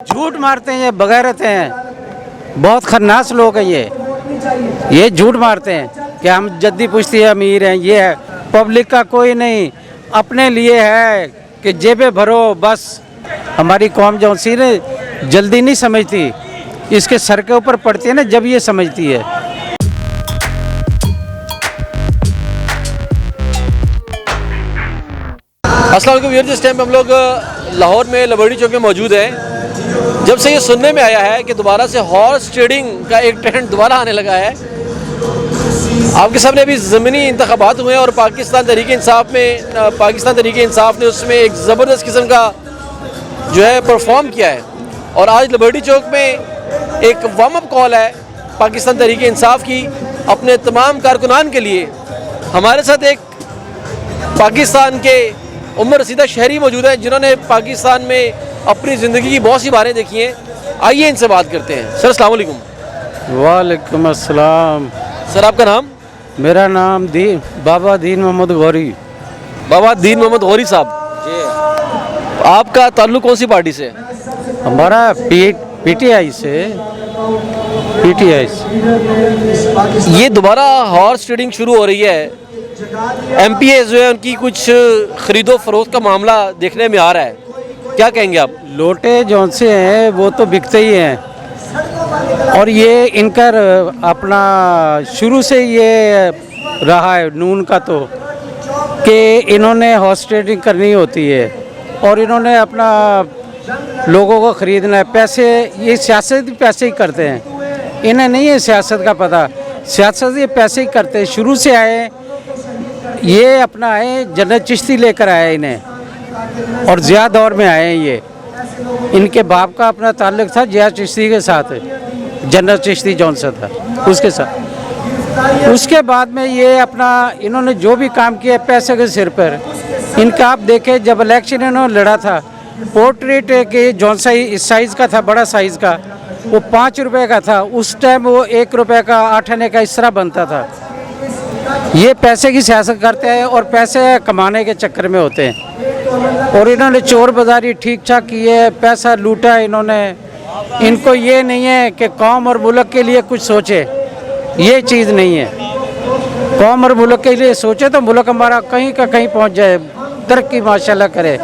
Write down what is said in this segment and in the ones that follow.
झूठ मारते हैं, ये बगैरत हैं, बहुत खन्नास लोग हैं ये झूठ मारते हैं कि हम जद्दी पुश्ती अमीर हैं, ये है। पब्लिक का कोई नहीं, अपने लिए है कि जेबें भरो बस। हमारी कौम जो सी ने जल्दी नहीं समझती, इसके सर के ऊपर पड़ती है ना जब ये समझती है। अस्सलाम वालेकुम व्यूअर्स, जिस टाइम पे हम लोग लाहौर में लबर्टी चौक में मौजूद हैं, जब से ये सुनने में आया है कि दोबारा से हॉर्स ट्रेडिंग का एक ट्रेंड दोबारा आने लगा है। आपके सामने अभी ज़मीनी इंतखाबात हुए हैं और पाकिस्तान तहरीक इंसाफ ने उसमें एक ज़बरदस्त किस्म का जो है परफॉर्म किया है। और आज लबर्टी चौक में एक वार्म अप कॉल है पाकिस्तान तहरीक इंसाफ की अपने तमाम कारकुनान के लिए। हमारे साथ एक पाकिस्तान के उम्र रसीदा शहरी मौजूद हैं जिन्होंने पाकिस्तान में अपनी ज़िंदगी की बहुत सी बारें देखी हैं। आइए इनसे बात करते हैं। सर अस्सलाम वालेकुम। वालेकुम अस्सलाम। सर आपका नाम? मेरा नाम बाबा दीन मोहम्मद गौरी। बाबा दीन मोहम्मद गौरी साहब जी, आपका ताल्लुक कौन सी पार्टी से? हमारा पीटीआई से। ये दोबारा हॉर्स ट्रेडिंग शुरू हो रही है। एमपीए जो है उनकी कुछ खरीदो फरोख्त का मामला देखने में आ रहा है, क्या कहेंगे आप? लोटे जौन से हैं वो तो बिकते ही हैं, और ये इनका अपना शुरू से ये रहा है नून का तो कि इन्होंने हॉर्स ट्रेडिंग करनी होती है और इन्होंने अपना लोगों को ख़रीदना है। पैसे, ये सियासत भी पैसे ही करते हैं, इन्हें नहीं है सियासत का पता। सियासत ये पैसे ही करते हैं, शुरू से आए ये अपना आए, जन्नत चिश्ती लेकर आए इन्हें, और ज़िया दौर में आए हैं ये। इनके बाप का अपना ताल्लुक़ था ज़िया चिश्ती के साथ, जन्नत चिश्ती जौन सा था उसके साथ। उसके बाद में ये अपना इन्होंने जो भी काम किया पैसे के सिर पर। इनका आप देखें, जब इलेक्शन इन्होंने लड़ा था, पोर्ट्रेट के जौन सा इस साइज़ का था, बड़ा साइज़ का, वो 5 रुपये का था। उस टाइम वो 1 रुपये का 8 आने का इस तरह बनता था। ये पैसे की सियासत करते हैं और पैसे कमाने के चक्कर में होते हैं, और इन्होंने चोर बाज़ारी ठीक ठाक की है, पैसा लूटा है इन्होंने। इनको ये नहीं है कि कौम और मुल्क के लिए कुछ सोचे, ये चीज़ नहीं है। कौम और मुल्क के लिए सोचे तो मुल्क हमारा कहीं का कहीं पहुंच जाए, तरक्की माशाल्लाह करे।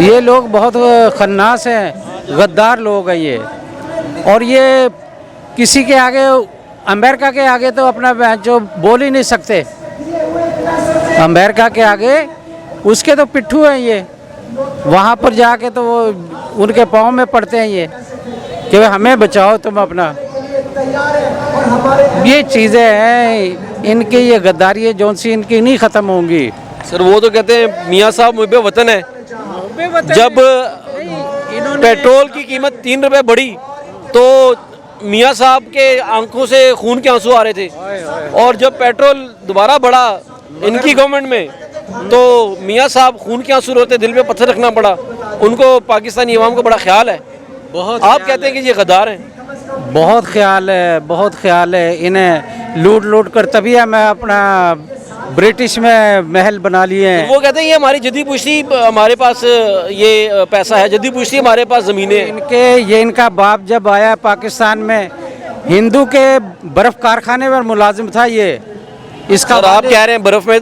ये लोग बहुत खन्नास हैं, गद्दार लोग हैं ये। और ये किसी के आगे, अमेरिका के आगे तो अपना जो बोल ही नहीं सकते। अमेरिका के आगे उसके तो पिट्ठू हैं ये, वहाँ पर जाके तो वो उनके पाँव में पड़ते हैं ये कि हमें बचाओ तुम अपना। ये चीज़ें हैं इनकी, ये गद्दारी है जौन सी इनकी नहीं ख़त्म होंगी। सर वो तो कहते हैं मियाँ साहब मुझे वतन है। जब पेट्रोल की कीमत 3 रुपये बढ़ी तो मियाँ साहब के आंखों से खून के आंसू आ रहे थे, और जब पेट्रोल दोबारा बढ़ा इनकी गवर्नमेंट में तो मियाँ साहब खून के आंसू रोते, दिल में पत्थर रखना पड़ा। उनको पाकिस्तानी अवाम को बड़ा ख्याल है। बहुत आप कहते हैं कि ये गद्दार हैं? बहुत ख्याल है, बहुत ख्याल है। इन्हें लूट कर तभी मैं अपना ब्रिटिश में महल बना लिए हैं। वो कहते हैं ये हमारी जद्दी पुश्ती, हमारे पास ये पैसा है, जद्दी पुश्ती हमारे पास ज़मीनें हैं। ये इनका बाप जब आया पाकिस्तान में, हिंदू के बर्फ़ कारखाने में मुलाजिम था ये। इसका और आप कह रहे हैं बर्फ़ में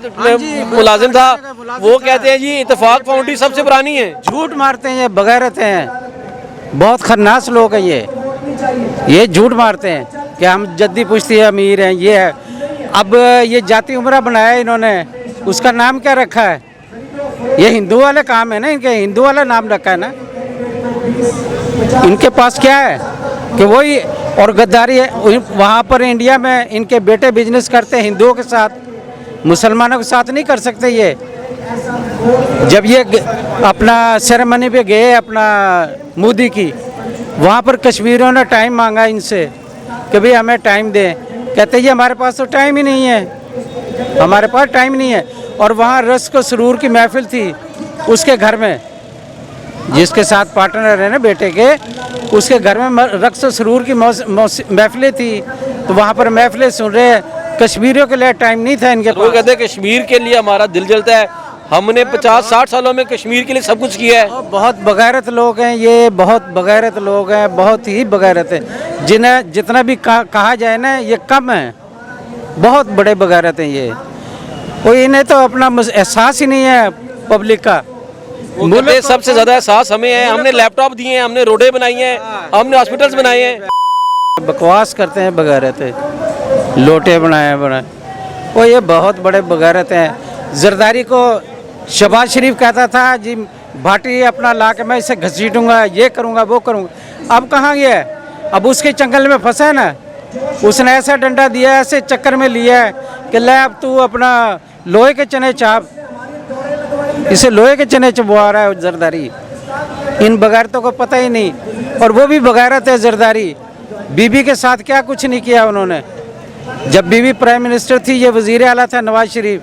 मुलाजिम था। वो कहते हैं जी इत्तेफाक फाउंड्री सबसे पुरानी है। झूठ मारते हैं, ये बगैरत हैं, बहुत खन्नास लोग हैं ये झूठ मारते हैं कि हम जद्दी पुश्ती अमीर हैं, ये है। अब ये जाति उमरा बनाया इन्होंने, उसका नाम क्या रखा है? ये हिंदू वाले काम है ना, इनके हिंदू वाला नाम रखा है ना। इनके पास क्या है कि वही, और गद्दारी है। वहाँ पर इंडिया में इनके बेटे बिजनेस करते हैं हिंदुओं के साथ, मुसलमानों के साथ नहीं कर सकते ये। जब ये अपना सेरेमनी पे गए अपना मोदी की, वहाँ पर कश्मीरियों ने टाइम मांगा इनसे कि भाई हमें टाइम दें। कहते ये हमारे पास तो टाइम ही नहीं है, हमारे पास टाइम नहीं है। और वहाँ रस्क सरूर की महफिल थी उसके घर में, जिसके साथ पार्टनर है ना बेटे के, उसके घर में रक्स सरूर की महफिलें थी, तो वहाँ पर महफिलें सुन रहे। कश्मीरियों के लिए टाइम नहीं था इनके पास। वो कहते हैं कश्मीर के लिए हमारा दिल जलता है, हमने 50-60 सालों में कश्मीर के लिए सब कुछ किया है। और बहुत बगैरत लोग हैं ये, बहुत बगैरत लोग हैं, बहुत ही बगैरत है। जिन्हें जितना भी कहा जाए ना ये कम है, बहुत बड़े बगैरत हैं ये। और इन्हें तो अपना एहसास ही नहीं है पब्लिक का। वो कहते हैं सबसे ज़्यादा एहसास हमें है, हमने लैपटॉप दिए हैं, हमने रोडें बनाई हैं, हमने हॉस्पिटल्स बनाए हैं। बकवास करते हैं बगैरत है, लोटे बनाए। वो ये बहुत बड़े बगैरत हैं। जरदारी को शहबाज शरीफ कहता था जी भाटी अपना ला के मैं इसे घसीटूंगा, ये करूंगा वो करूंगा। अब कहाँ गया है? अब उसके चंगल में फंसा है ना। उसने ऐसा डंडा दिया, ऐसे चक्कर में लिया है कि ले अब तू अपना लोहे के चने चाप, इसे लोहे के चने चबवा रहा है जरदारी। इन बगैरतों को पता ही नहीं। और वो भी बगैरत है जरदारी। बीबी के साथ क्या कुछ नहीं किया उन्होंने। जब बीबी प्राइम मिनिस्टर थी, ये वज़ीर आला था नवाज शरीफ,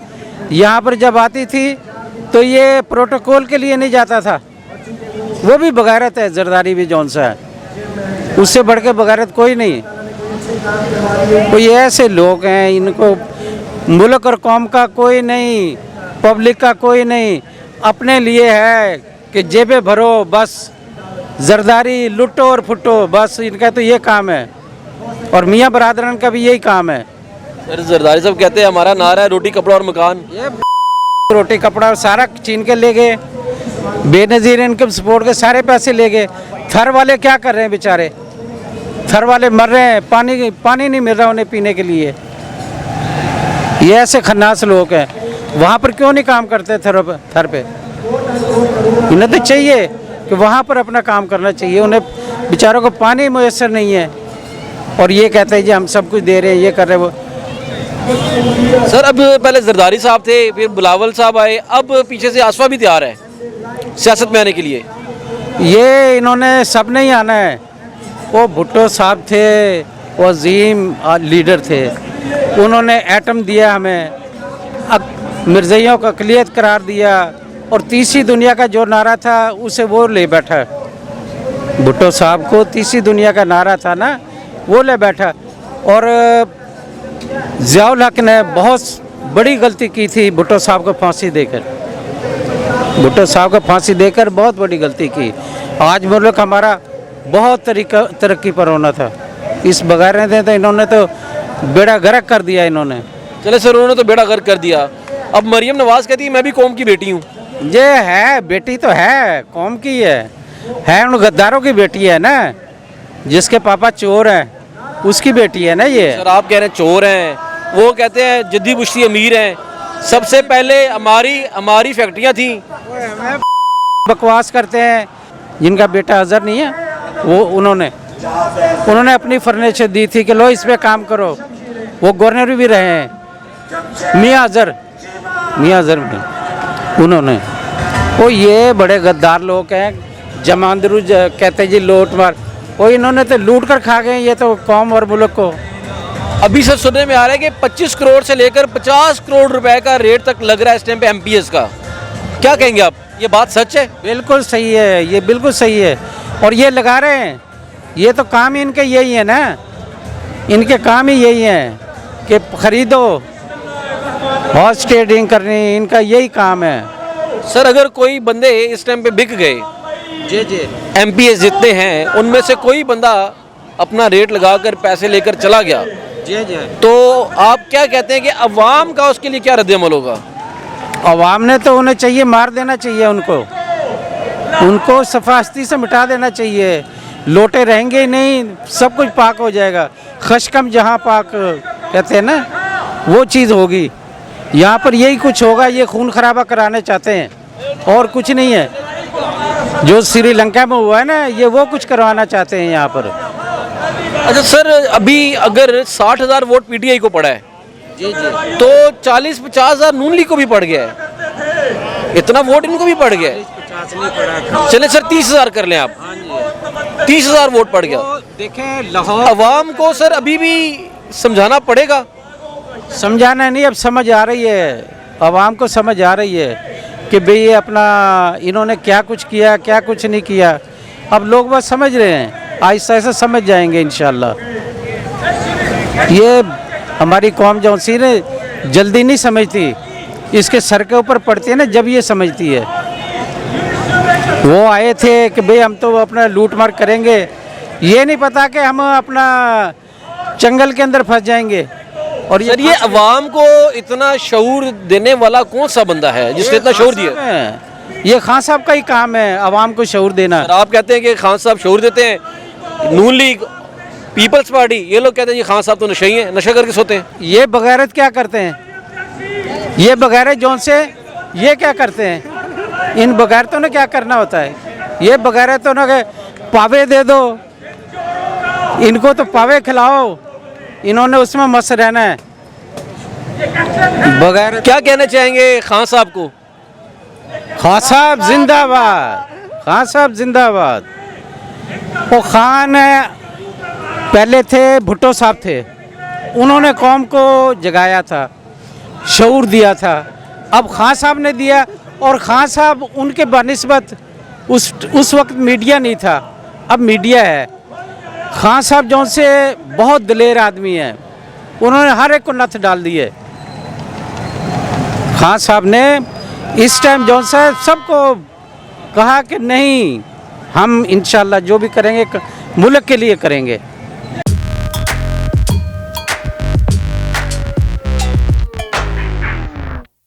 यहाँ पर जब आती थी तो ये प्रोटोकॉल के लिए नहीं जाता था। वो भी बगैरत है जरदारी भी जौन सा है, उससे बढ़ के बगैरत कोई नहीं। कोई ऐसे लोग हैं, इनको मुल्क और कौम का कोई नहीं, पब्लिक का कोई नहीं, अपने लिए है कि जेबें भरो बस, जरदारी लुटो और फुटो बस, इनका तो ये काम है। और मियाँ बरादरन का भी यही काम है। सर जरदारी साहब कहते हैं हमारा नारा है रोटी कपड़ा और मकान। ये रोटी कपड़ा और सारा छीन के ले गए, बेनज़ीर इनकम सपोर्ट के सारे पैसे ले गए। थर वाले क्या कर रहे हैं बेचारे? थर वाले मर रहे हैं, पानी नहीं मिल रहा उन्हें पीने के लिए। ये ऐसे खन्नास लोग हैं। वहाँ पर क्यों नहीं काम करते थर पे? इन्हें तो चाहिए कि वहाँ पर अपना काम करना चाहिए। उन्हें बेचारों को पानी मुयस्सर नहीं है और ये कहते हैं जी हम सब कुछ दे रहे हैं, ये कर रहे हैं वो। सर अब पहले जरदारी साहब थे, फिर बिलावल साहब आए, अब पीछे से आसफा भी तैयार है सियासत में आने के लिए। ये इन्होंने सब नहीं आना है। वो भुट्टो साहब थे, वो अजीम लीडर थे, उन्होंने एटम दिया हमें, मिर्ज़इयों को अक़लियत करार दिया और तीसरी दुनिया का जो नारा था उसे वो ले बैठा। भुट्टो साहब को तीसरी दुनिया का नारा था ना, वो ले बैठा। और ज़ियाउल हक ने बहुत बड़ी गलती की थी भुट्टो साहब को फांसी देकर। भुट्टो साहब को फांसी देकर बहुत बड़ी गलती की। आज मुल्क हमारा बहुत तरक्की पर होना था। इस बगैर ने तो इन्होंने तो बेड़ा गर्क कर दिया इन्होंने। चले सर, उन्होंने तो बेड़ा गर्क कर दिया। अब मरियम नवाज कहती है मैं भी कौम की बेटी हूँ। ये है बेटी तो है, कौम की है उन गद्दारों की बेटी है ना, जिसके पापा चोर हैं उसकी बेटी है ना ये। सर आप कह रहे हैं चोर हैं, वो कहते हैं जद्दी बुश्ती अमीर हैं। सबसे पहले हमारी फैक्ट्रियाँ थी। बकवास करते हैं। जिनका बेटा अजहर नहीं है वो उन्होंने अपनी फर्नीचर दी थी कि लो इस पे काम करो। वो गवर्नर भी रहे हैं मियाँ अजहर में उन्होंने। वो ये बड़े गद्दार लोग हैं। जमांदरू कहते जी लूट मार, वो इन्होंने तो लूट कर खा गए ये तो कौम और मुल्क को। अभी सर सुनने में आ रहा है कि 25 करोड़ से लेकर 50 करोड़ रुपए का रेट तक लग रहा है इस टाइम पे एमपीएस का। क्या कहेंगे आप, ये बात सच है? बिल्कुल सही है, ये बिल्कुल सही है। और ये लगा रहे हैं, ये तो काम ही इनके यही है ना, इनके काम ही यही है कि खरीदो, हॉर्स ट्रेडिंग करनी, इनका यही काम है। सर अगर कोई बंदे इस टाइम पे बिक गए, जी एमपीएस जितने हैं उनमें से कोई बंदा अपना रेट लगाकर पैसे लेकर चला गया, जी तो आप क्या कहते हैं कि अवाम का उसके लिए क्या रद्द-ए-अमल होगा? अवाम ने तो उन्हें चाहिए मार देना चाहिए, उनको सफास्ती से मिटा देना चाहिए। लोटे रहेंगे ही नहीं, सब कुछ पाक हो जाएगा। खशकम जहाँ पाक कहते हैं ना, वो चीज़ होगी। यहाँ पर यही कुछ होगा। ये खून खराबा कराने चाहते हैं और कुछ नहीं है। जो श्रीलंका में हुआ है ना, ये वो कुछ करवाना चाहते हैं यहाँ पर। अच्छा सर, अभी अगर 60,000 वोट पीटीआई को पड़ा है जी तो 40-50 हज़ार नून लीग को भी पड़ गया है, इतना वोट इनको भी पड़ गया है। चले सर 30,000 कर लें आप, 30,000 वोट पड़ गया। देखें लाहौर अवाम को सर अभी भी समझाना पड़ेगा। समझाना नहीं, अब समझ आ रही है, अवाम को समझ आ रही है कि भाई ये अपना इन्होंने क्या कुछ किया क्या कुछ नहीं किया। अब लोग बस समझ रहे हैं, आहिस्ता आहिस्ता समझ जाएंगे इंशाल्लाह। ये हमारी कौम जो सी ने जल्दी नहीं समझती, इसके सर के ऊपर पड़ती है ना, जब ये समझती है। वो आए थे कि भाई हम तो अपना लूट मार करेंगे, ये नहीं पता कि हम अपना जंगल के अंदर फंस जाएंगे। और सर ये अवाम को इतना शऊर देने वाला कौन सा बंदा है जिसने इतना शऊर दिया? ये खान साहब का ही काम है अवाम को शऊर देना। सर आप कहते हैं कि खान साहब शऊर देते हैं, नून लीग, पीपल्स पार्टी, ये लोग कहते हैं ये खान साहब तो नशई हैं, नशा करके सोते हैं। ये बगैरत क्या करते हैं? ये बगैरत जौन से ये क्या करते हैं? इन बगैरतों ने क्या करना होता है? ये बगैरतों ने के पावे दे दो, इनको तो पावे खिलाओ, इन्होंने उसमें मस्त रहना है। बगैर क्या कहना चाहेंगे खान साहब को? खान साहब जिंदाबाद, खान साहब जिंदाबाद। वो खान पहले थे, भुट्टो साहब थे, उन्होंने कौम को जगाया था, शऊर दिया था। अब खान साहब ने दिया, और खान साहब उनके बनिस्बत उस वक्त मीडिया नहीं था, अब मीडिया है। खान साहब जौन से बहुत दिलेर आदमी हैं, उन्होंने हर एक को नथ डाल दिए। खान साहब ने इस टाइम जौन सा सबको कहा कि नहीं, हम इंशाल्लाह जो भी करेंगे मुल्क के लिए करेंगे।